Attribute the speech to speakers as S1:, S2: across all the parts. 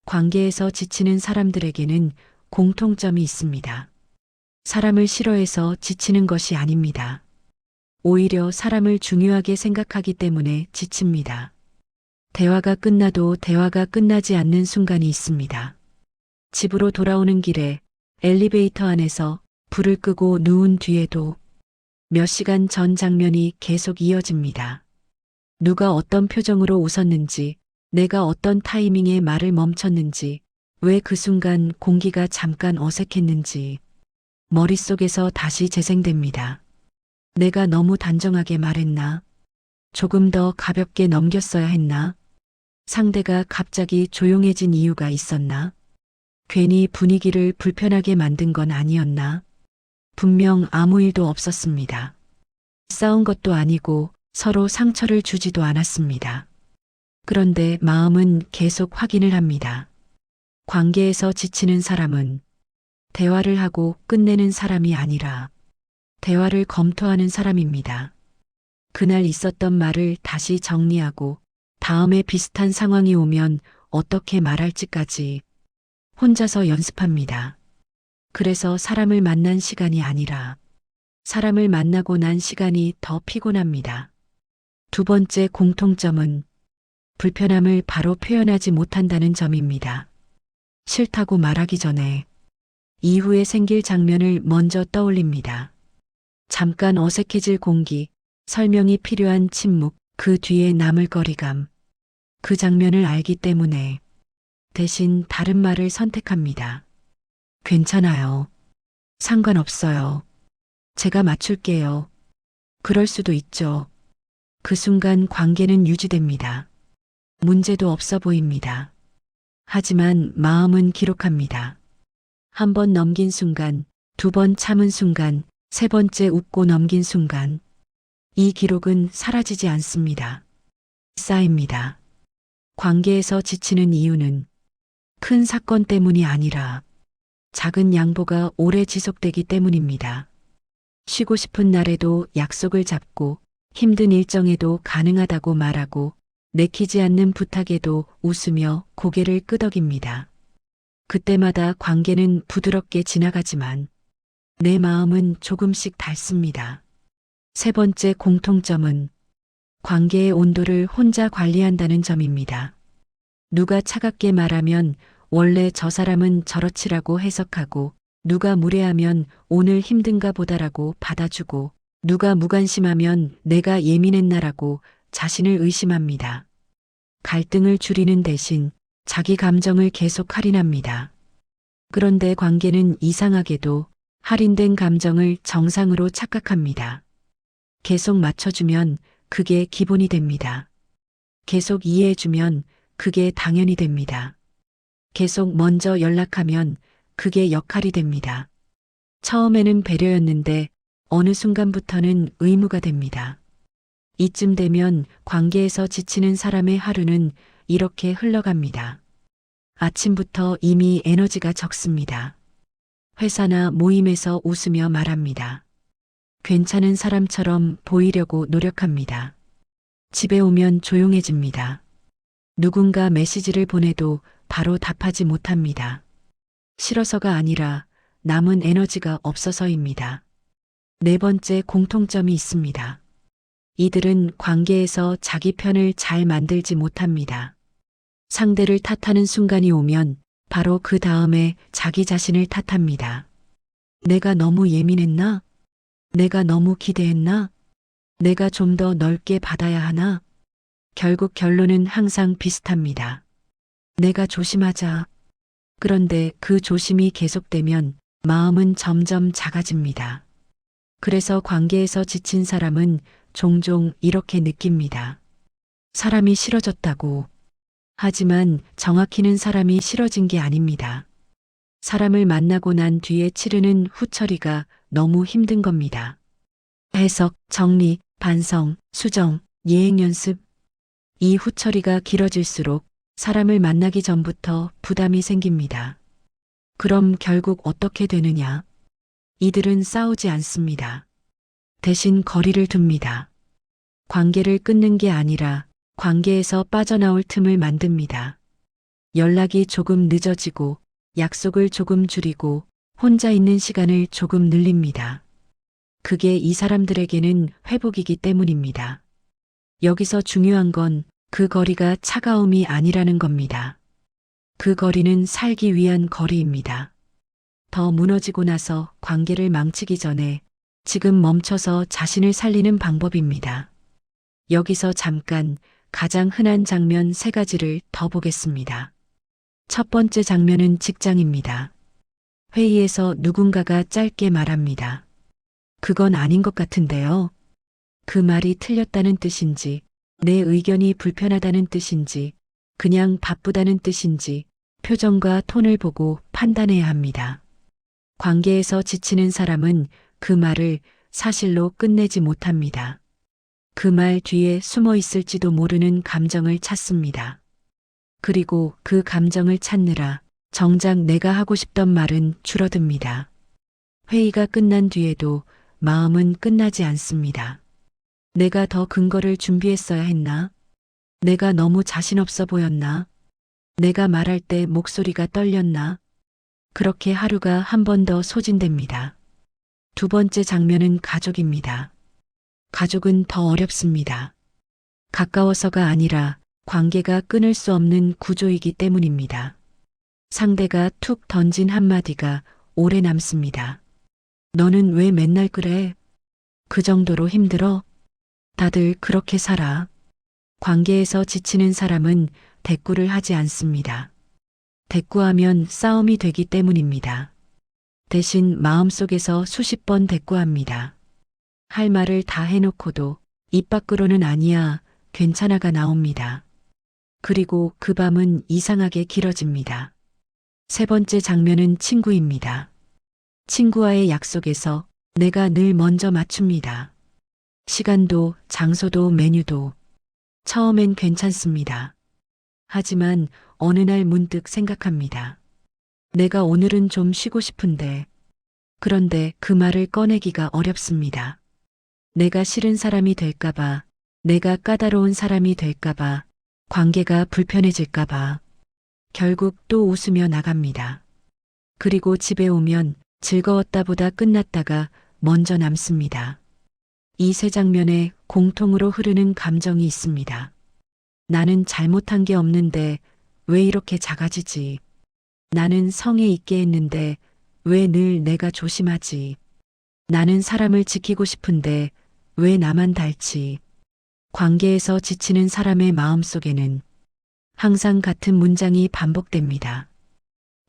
S1: 관계에서 지치는 사람들에게는 공통점이 있습니다. 사람을 싫어해서 지치는 것이 아닙니다. 오히려 사람을 중요하게 생각하기 때문에 지칩니다. 대화가 끝나도 대화가 끝나지 않는 순간이 있습니다. 집으로 돌아오는 길에 엘리베이터 안에서 불을 끄고 누운 뒤에도 몇 시간 전 장면이 계속 이어집니다. 누가 어떤 표정으로 웃었는지, 내가 어떤 타이밍에 말을 멈췄는지, 왜 그 순간 공기가 잠깐 어색했는지, 머릿속에서 다시 재생됩니다. 내가 너무 단정하게 말했나? 조금 더 가볍게 넘겼어야 했나? 상대가 갑자기 조용해진 이유가 있었나? 괜히 분위기를 불편하게 만든 건 아니었나? 분명 아무 일도 없었습니다. 싸운 것도 아니고 서로 상처를 주지도 않았습니다. 그런데 마음은 계속 확인을 합니다. 관계에서 지치는 사람은 대화를 하고 끝내는 사람이 아니라 대화를 검토하는 사람입니다. 그날 있었던 말을 다시 정리하고 다음에 비슷한 상황이 오면 어떻게 말할지까지 혼자서 연습합니다. 그래서 사람을 만난 시간이 아니라 사람을 만나고 난 시간이 더 피곤합니다. 두 번째 공통점은 불편함을 바로 표현하지 못한다는 점입니다. 싫다고 말하기 전에 이후에 생길 장면을 먼저 떠올립니다. 잠깐 어색해질 공기, 설명이 필요한 침묵, 그 뒤에 남을 거리감. 그 장면을 알기 때문에 대신 다른 말을 선택합니다. 괜찮아요. 상관없어요. 제가 맞출게요. 그럴 수도 있죠. 그 순간 관계는 유지됩니다. 문제도 없어 보입니다. 하지만 마음은 기록합니다. 한 번 넘긴 순간, 두 번 참은 순간, 세 번째 웃고 넘긴 순간, 이 기록은 사라지지 않습니다. 쌓입니다. 관계에서 지치는 이유는 큰 사건 때문이 아니라 작은 양보가 오래 지속되기 때문입니다. 쉬고 싶은 날에도 약속을 잡고 힘든 일정에도 가능하다고 말하고 내키지 않는 부탁에도 웃으며 고개를 끄덕입니다. 그때마다 관계는 부드럽게 지나가지만 내 마음은 조금씩 닳습니다. 세 번째 공통점은 관계의 온도를 혼자 관리한다는 점입니다. 누가 차갑게 말하면 원래 저 사람은 저렇지라고 해석하고, 누가 무례하면 오늘 힘든가 보다라고 받아주고, 누가 무관심하면 내가 예민했나라고 자신을 의심합니다. 갈등을 줄이는 대신 자기 감정을 계속 할인합니다. 그런데 관계는 이상하게도 할인된 감정을 정상으로 착각합니다. 계속 맞춰주면 그게 기본이 됩니다. 계속 이해해주면 그게 당연히 됩니다. 계속 먼저 연락하면 그게 역할이 됩니다. 처음에는 배려였는데 어느 순간부터는 의무가 됩니다. 이쯤 되면 관계에서 지치는 사람의 하루는 이렇게 흘러갑니다. 아침부터 이미 에너지가 적습니다. 회사나 모임에서 웃으며 말합니다. 괜찮은 사람처럼 보이려고 노력합니다. 집에 오면 조용해집니다. 누군가 메시지를 보내도 바로 답하지 못합니다. 싫어서가 아니라 남은 에너지가 없어서입니다. 네 번째 공통점이 있습니다. 이들은 관계에서 자기 편을 잘 만들지 못합니다. 상대를 탓하는 순간이 오면 바로 그 다음에 자기 자신을 탓합니다. 내가 너무 예민했나? 내가 너무 기대했나? 내가 좀 더 넓게 받아야 하나? 결국 결론은 항상 비슷합니다. 내가 조심하자. 그런데 그 조심이 계속되면 마음은 점점 작아집니다. 그래서 관계에서 지친 사람은 종종 이렇게 느낍니다. 사람이 싫어졌다고. 하지만 정확히는 사람이 싫어진 게 아닙니다. 사람을 만나고 난 뒤에 치르는 후처리가 너무 힘든 겁니다. 해석, 정리, 반성, 수정, 예행 연습. 이 후처리가 길어질수록 사람을 만나기 전부터 부담이 생깁니다. 그럼 결국 어떻게 되느냐? 이들은 싸우지 않습니다. 대신 거리를 둡니다. 관계를 끊는 게 아니라 관계에서 빠져나올 틈을 만듭니다. 연락이 조금 늦어지고 약속을 조금 줄이고 혼자 있는 시간을 조금 늘립니다. 그게 이 사람들에게는 회복이기 때문입니다. 여기서 중요한 건 그 거리가 차가움이 아니라는 겁니다. 그 거리는 살기 위한 거리입니다. 더 무너지고 나서 관계를 망치기 전에 지금 멈춰서 자신을 살리는 방법입니다. 여기서 잠깐 가장 흔한 장면 3가지를 더 보겠습니다. 첫 번째 장면은 직장입니다. 회의에서 누군가가 짧게 말합니다. 그건 아닌 것 같은데요. 그 말이 틀렸다는 뜻인지, 내 의견이 불편하다는 뜻인지, 그냥 바쁘다는 뜻인지, 표정과 톤을 보고 판단해야 합니다. 관계에서 지치는 사람은 그 말을 사실로 끝내지 못합니다. 그 말 뒤에 숨어 있을지도 모르는 감정을 찾습니다. 그리고 그 감정을 찾느라 정작 내가 하고 싶던 말은 줄어듭니다. 회의가 끝난 뒤에도 마음은 끝나지 않습니다. 내가 더 근거를 준비했어야 했나? 내가 너무 자신 없어 보였나? 내가 말할 때 목소리가 떨렸나? 그렇게 하루가 한 번 더 소진됩니다. 두 번째 장면은 가족입니다. 가족은 더 어렵습니다. 가까워서가 아니라 관계가 끊을 수 없는 구조이기 때문입니다. 상대가 툭 던진 한마디가 오래 남습니다. 너는 왜 맨날 그래? 그 정도로 힘들어? 다들 그렇게 살아. 관계에서 지치는 사람은 대꾸를 하지 않습니다. 대꾸하면 싸움이 되기 때문입니다. 대신 마음속에서 수십 번 대꾸합니다. 할 말을 다 해놓고도 입 밖으로는 아니야, 괜찮아가 나옵니다. 그리고 그 밤은 이상하게 길어집니다. 세 번째 장면은 친구입니다. 친구와의 약속에서 내가 늘 먼저 맞춥니다. 시간도 장소도 메뉴도 처음엔 괜찮습니다. 하지만 어느 날 문득 생각합니다. 내가 오늘은 좀 쉬고 싶은데. 그런데 그 말을 꺼내기가 어렵습니다. 내가 싫은 사람이 될까봐, 내가 까다로운 사람이 될까봐, 관계가 불편해질까봐. 결국 또 웃으며 나갑니다. 그리고 집에 오면 즐거웠다 보다 끝났다가 먼저 남습니다. 이 세 장면에 공통으로 흐르는 감정이 있습니다. 나는 잘못한 게 없는데 왜 이렇게 작아지지? 나는 성에 있게 했는데 왜 늘 내가 조심하지? 나는 사람을 지키고 싶은데 왜 나만 닳지? 관계에서 지치는 사람의 마음속에는 항상 같은 문장이 반복됩니다.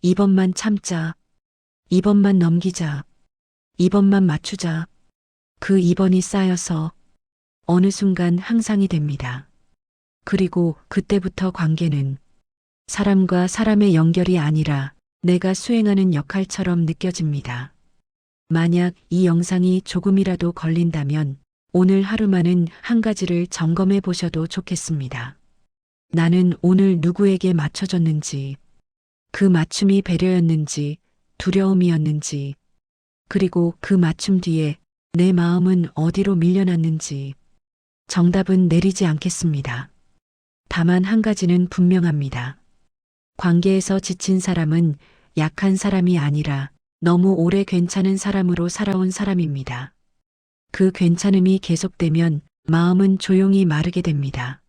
S1: 이번만 참자. 이번만 넘기자. 이번만 맞추자. 그 이번이 쌓여서 어느 순간 항상이 됩니다. 그리고 그때부터 관계는 사람과 사람의 연결이 아니라 내가 수행하는 역할처럼 느껴집니다. 만약 이 영상이 조금이라도 걸린다면 오늘 하루만은 한 가지를 점검해 보셔도 좋겠습니다. 나는 오늘 누구에게 맞춰줬는지, 그 맞춤이 배려였는지, 두려움이었는지, 그리고 그 맞춤 뒤에 내 마음은 어디로 밀려났는지. 정답은 내리지 않겠습니다. 다만 한 가지는 분명합니다. 관계에서 지친 사람은 약한 사람이 아니라 너무 오래 괜찮은 사람으로 살아온 사람입니다. 그 괜찮음이 계속되면 마음은 조용히 마르게 됩니다.